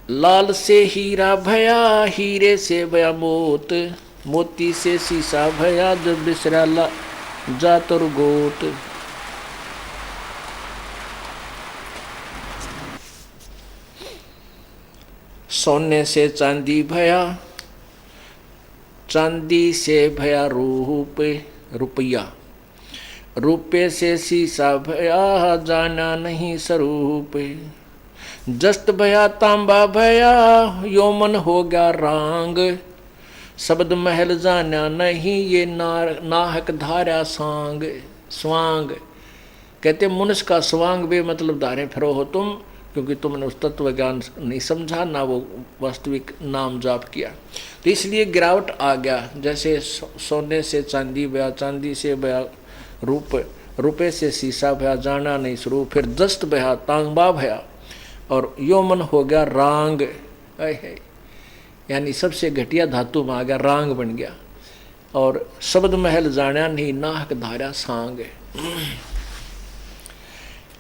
लाल से हीरा भया, हीरे से भया मोत, मोती से शीशा भया, जब बिसरा जात और गोत। सोने से चांदी भया, चांदी से भया रूप रुपया, रुपये से शीशा भया, जाना नहीं स्वरूप। जस्त भया तांबा भया, यौमन हो गया रांग, शब्द महल जाना नहीं, ये नाहक धारा सांग स्वांग। कहते मनुष्य का स्वांग बे मतलब धारे फिरो हो तुम, क्योंकि तुमने उस तत्व ज्ञान नहीं समझा, ना वो वास्तविक नाम जाप किया, तो इसलिए गिरावट आ गया। जैसे सोने से चांदी भया, चांदी से भया रूप, रुपये से शीशा भया, जाना नहीं स्वरूप। फिर दस्त भया तांबा भया, और यौमन हो गया रांग, यानी सबसे घटिया धातु में आ गया, रांग बन गया। और शब्द महल जाना नहीं, नाहक धारा सांग।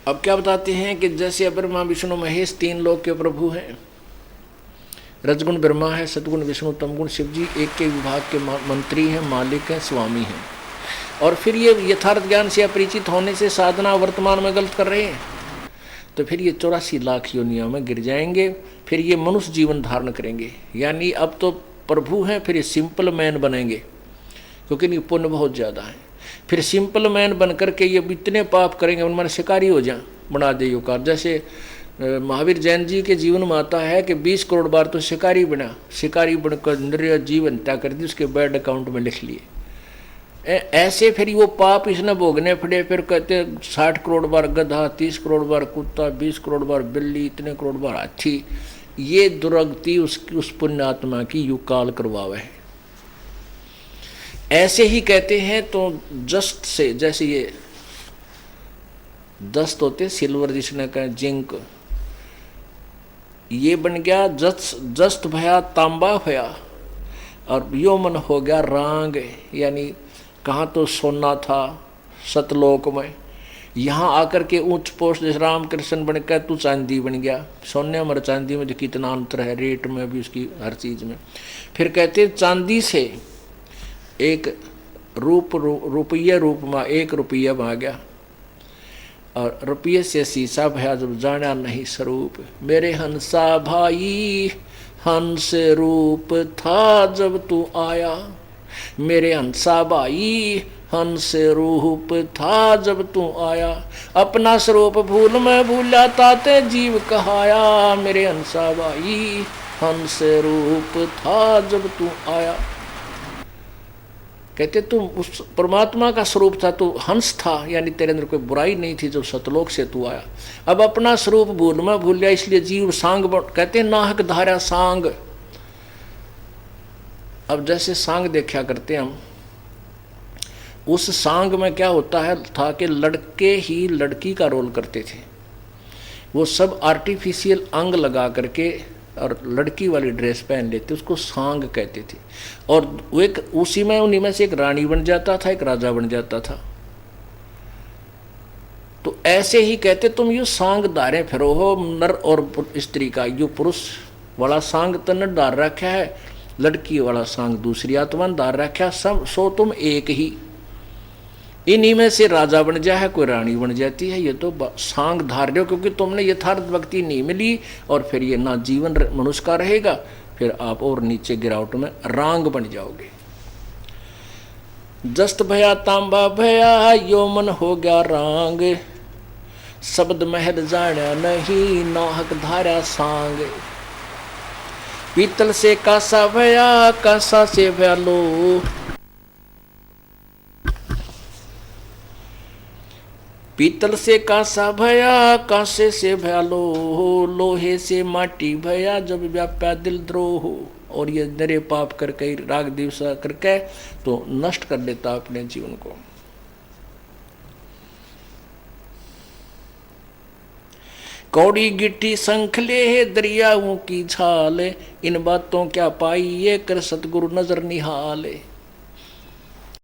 अब क्या बताते हैं कि जैसे ब्रह्मा विष्णु महेश तीन लोक के प्रभु हैं, रजगुण ब्रह्मा है, सतगुण विष्णु, तमगुण शिव जी एक के विभाग के मंत्री हैं, मालिक हैं, स्वामी हैं। और फिर ये यथार्थ ज्ञान से अपरिचित होने से साधना वर्तमान में गलत कर रहे हैं, तो फिर ये 84 लाख योनियों में गिर जाएंगे, फिर ये मनुष्य जीवन धारण करेंगे। यानी अब तो प्रभु हैं, फिर ये सिंपल मैन बनेंगे, क्योंकि इनकी पुण्य बहुत ज़्यादा है। फिर सिंपल मैन बन करके ये इतने पाप करेंगे, उनमें शिकारी हो जाए, बना दे युकार। जैसे महावीर जैन जी के जीवन में आता है कि 20 करोड़ बार तो शिकारी बना, शिकारी बनकर निर्य जीवन हत्या कर दी, उसके बैड अकाउंट में लिख लिए। ऐसे फिर वो पाप इसने भोगने पड़े। फिर कहते 60 करोड़ बार गधा, 30 करोड़ बार कुत्ता, 20 करोड़ बार बिल्ली, इतने करोड़ बार हाथी। ये दुर्गति उसकी उस पुण्यात्मा की युकाल करवावे है। ऐसे ही कहते हैं। तो जस्ट से, जैसे ये दस्त होते सिल्वर, जिसने कहा जिंक, ये बन गया जस्त भया तांबा भया, और यौमन हो गया रांग। यानी कहाँ तो सोना था सतलोक में, यहाँ आकर के ऊंच पोस्ट जैसे रामकृष्ण बन कर तू चांदी बन गया। सोने और चांदी में जो कितना अंतर है, रेट में भी, उसकी हर चीज़ में। फिर कहते चांदी से एक रुपये रूप में 1 रुपया में आ गया, और रुपये से शीशा भया, जब जाना नहीं स्वरूप। मेरे हंसा भाई हंस रूप था जब तू आया, मेरे हंसा भाई हंस रूप था जब तू आया, अपना स्वरूप भूल मैं भूला ताते जीव कहाया, मेरे हंसा भाई हंस रूप था जब तू आया। कहते तुम उस परमात्मा का स्वरूप था, तू हंस था, यानी तेरे अंदर कोई बुराई नहीं थी जब सतलोक से तू आया। अब अपना स्वरूप भूल में भूल लिया, इसलिए जीव सांग कहते नाहक धारा सांग। अब जैसे सांग देखा करते हम, उस सांग में क्या होता है था कि लड़के ही लड़की का रोल करते थे। वो सब आर्टिफिशियल अंग लगा करके और लड़की वाली ड्रेस पहन लेते, उसको सांग कहते थे। और वो एक उसी में उन्हीं में से एक रानी बन जाता था, एक राजा बन जाता था। तो ऐसे ही कहते तुम यो सांग धारे फिरो हो, नर और स्त्री का। यो पुरुष वाला सांग तो न डार रखा है, लड़की वाला सांग दूसरी आत्मा डार रखा, सब सो तुम एक ही। इन्हीं में से राजा बन जाए है, कोई रानी बन जाती है। ये तो सांग धार रहे हो, क्योंकि तुमने यथार्थ भक्ति नहीं मिली, और फिर ये ना जीवन मनुष्य का रहेगा, फिर आप और नीचे गिरावट में रांग बन जाओगे। जस्त भया तांबा भया, यौमन हो गया रांग, शब्द महल जाना नहीं, नाहक धारा सांग। पीतल से कासा भया, कासा से भया लो, पीतल से कांसा भया, कांसे से भया लोहो, लोहे से माटी भया, जब व्याप्या दिल द्रोह। और ये नरे पाप करके राग दिवसा करके तो नष्ट कर देता अपने जीवन को। कौड़ी गिट्टी संखले दरियाओं की झाल, इन बातों क्या पाई ये कर सतगुरु नजर निहाले।